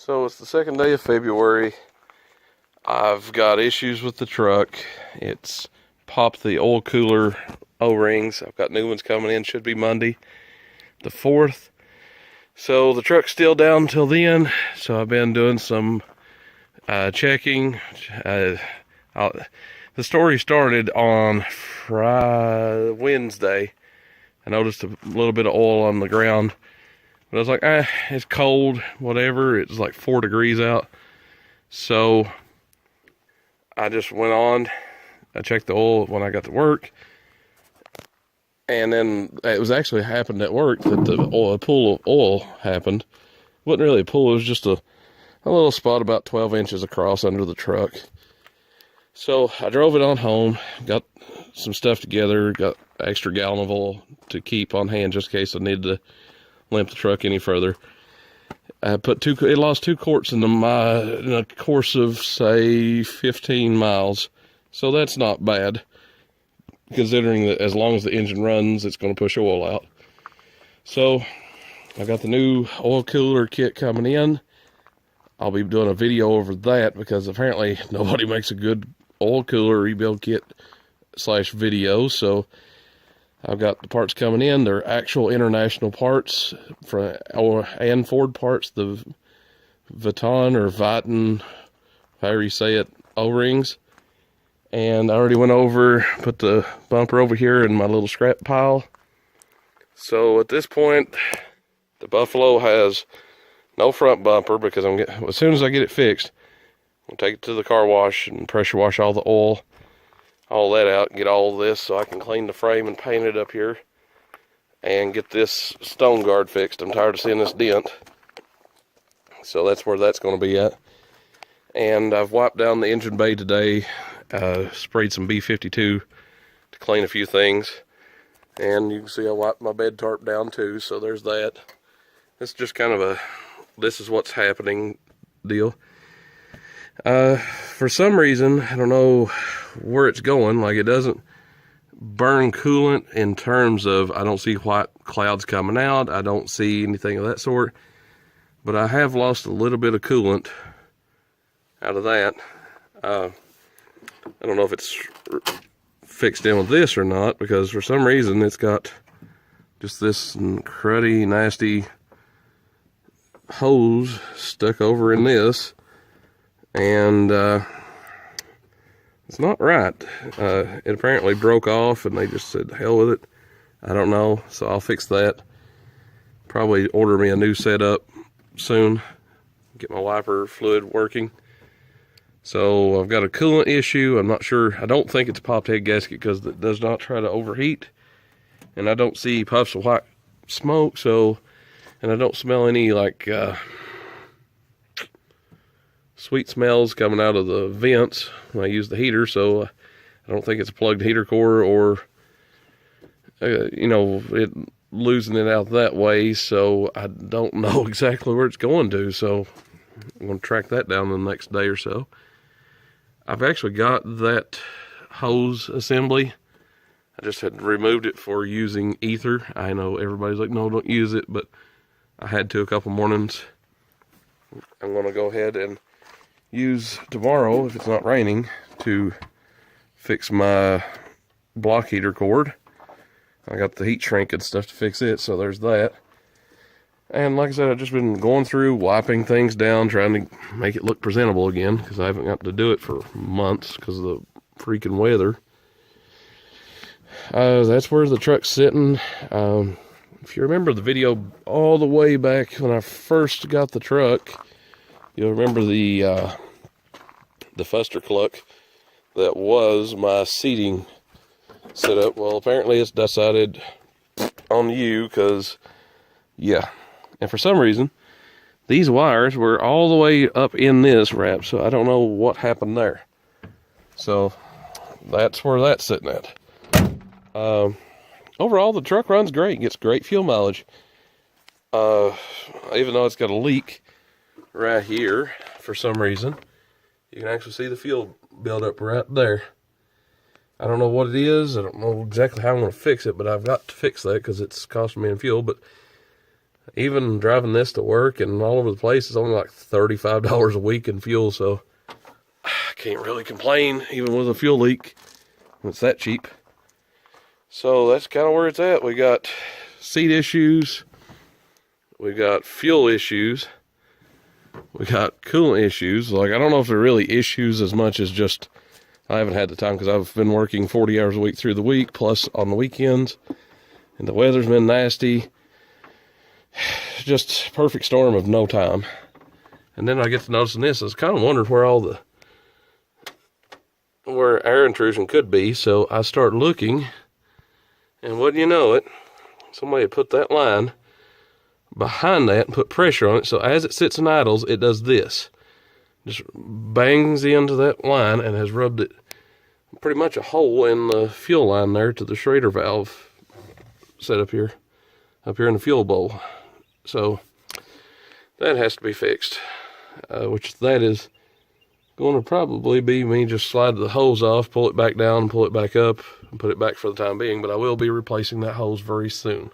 So it's the second day of February. I've got issues with the truck. It's popped the oil cooler O-rings. I've got new ones coming in. Should be Monday, the 4th. So the truck's still down till then. So I've been doing some checking. The story started on Wednesday. I noticed a little bit of oil on the ground. But I was like, it's cold, whatever. It's like 4 degrees out. So I just went on. I checked the oil when I got to work. And then it was actually happened at work that a pool of oil happened. It wasn't really a pool. It was just a little spot about 12 inches across under the truck. So I drove it on home, got some stuff together, got an extra gallon of oil to keep on hand just in case I needed to limp the truck any further. I put it lost 2 quarts in a course of, say, 15 miles. So that's not bad, considering that as long as the engine runs, it's going to push oil out. So I got the new oil cooler kit coming in. I'll be doing a video over that because apparently nobody makes a good oil cooler rebuild kit / video. So I've got the parts coming in. They're actual international parts and Ford parts, the Viton or Viton, however you say it, O-rings. And I already went over, put the bumper over here in my little scrap pile. So at this point, the Buffalo has no front bumper because as soon as I get it fixed, I'll take it to the car wash and pressure wash all the oil, all that out, get all this so I can clean the frame and paint it up here and get this stone guard fixed. I'm tired of seeing this dent. So that's where that's going to be at. And I've wiped down the engine bay today, sprayed some B52 to clean a few things. And you can see I wiped my bed tarp down too, so there's that. It's just kind of this is what's happening deal. For some reason, I don't know where it's going, like it doesn't burn coolant in terms of, I don't see white clouds coming out, I don't see anything of that sort, but I have lost a little bit of coolant out of that. I don't know if it's fixed in with this or not, because for some reason it's got just this cruddy, nasty hose stuck over in this. And it's not right. It apparently broke off and they just said, hell with it. I don't know. So I'll fix that. Probably order me a new setup soon. Get my wiper fluid working. So I've got a coolant issue. I'm not sure. I don't think it's a popped head gasket because it does not try to overheat. And I don't see puffs of white smoke. And I don't smell any like sweet smells coming out of the vents when I use the heater, so I don't think it's a plugged heater core or, it losing it out that way, so I don't know exactly where it's going to, so I'm going to track that down the next day or so. I've actually got that hose assembly. I just had removed it for using ether. I know everybody's like, no, don't use it, but I had to a couple mornings. I'm going to go ahead and use tomorrow, if it's not raining, to fix my block heater cord. I got the heat shrink and stuff to fix it, so there's that. And like I said, I've just been going through, wiping things down, trying to make it look presentable again, because I haven't got to do it for months because of the freaking weather. That's where the truck's sitting. If you remember the video all the way back when I first got the truck, you'll remember the Fuster Cluck that was my seating setup. Well, apparently it's decided on you because, yeah. And for some reason, these wires were all the way up in this wrap, so I don't know what happened there. So that's where that's sitting at. Overall, the truck runs great. Gets great fuel mileage. Even though it's got a leak right here, for some reason, you can actually see the fuel buildup right there. I don't know what it is. I don't know exactly how I'm going to fix it, but I've got to fix that because it's costing me in fuel. But even driving this to work and all over the place is only like $35 a week in fuel, so I can't really complain even with a fuel leak when it's that cheap. So that's kind of where it's at. We got seat issues, we got fuel issues, we got coolant issues. Like, I don't know if they're really issues as much as just I haven't had the time because I've been working 40 hours a week through the week, plus on the weekends, and the weather's been nasty. Just perfect storm of no time. And then I get to noticing this. I was kind of wondering where air intrusion could be. So I start looking, and wouldn't you know it, somebody had put that line behind that and put pressure on it. So as it sits and idles, it does this. Just bangs into that line and has rubbed it pretty much a hole in the fuel line there to the Schrader valve set up here in the fuel bowl. So that has to be fixed, which that is going to probably be me just slide the hose off, pull it back down, pull it back up, and put it back for the time being. But I will be replacing that hose very soon.